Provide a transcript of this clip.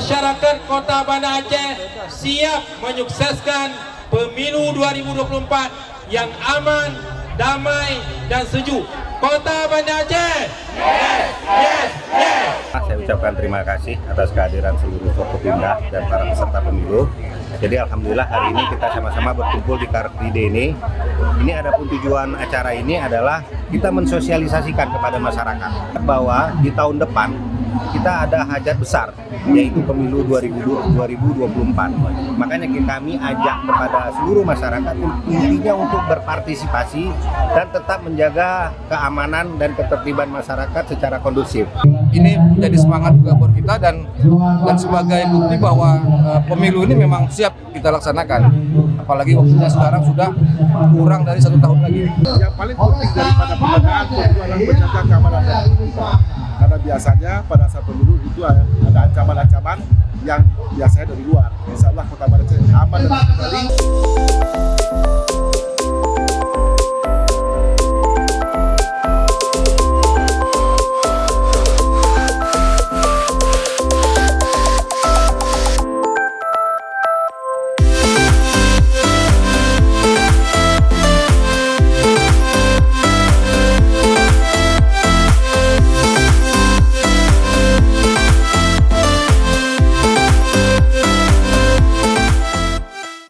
masyarakat Kota Banda Aceh siap menyukseskan pemilu 2024 yang aman, damai, dan sejuk. Kota Banda Aceh, yes, yes, yes. Saya ucapkan terima kasih atas kehadiran seluruh Forkopimda dan para peserta pemilu. Jadi alhamdulillah hari ini kita sama-sama berkumpul di Car Free Day ini. Ini adapun tujuan acara ini adalah kita mensosialisasikan kepada masyarakat bahwa di tahun depan kita ada hajat besar, yaitu pemilu 2024. Makanya kami ajak kepada seluruh masyarakat intinya untuk berpartisipasi dan tetap menjaga keamanan dan ketertiban masyarakat secara kondusif. Ini menjadi semangat juga buat kita dan sebagai bukti bahwa pemilu ini memang siap kita laksanakan. Apalagi waktunya sekarang sudah kurang dari 1 tahun lagi. Yang paling penting daripada pendataan itu adalah menjaga keamanan dan ketertiban. Karena biasanya pada saat pemilu itu ada ancaman-ancaman yang biasanya dari luar. Insya Allah Kota Banda Aceh aman dan kembali.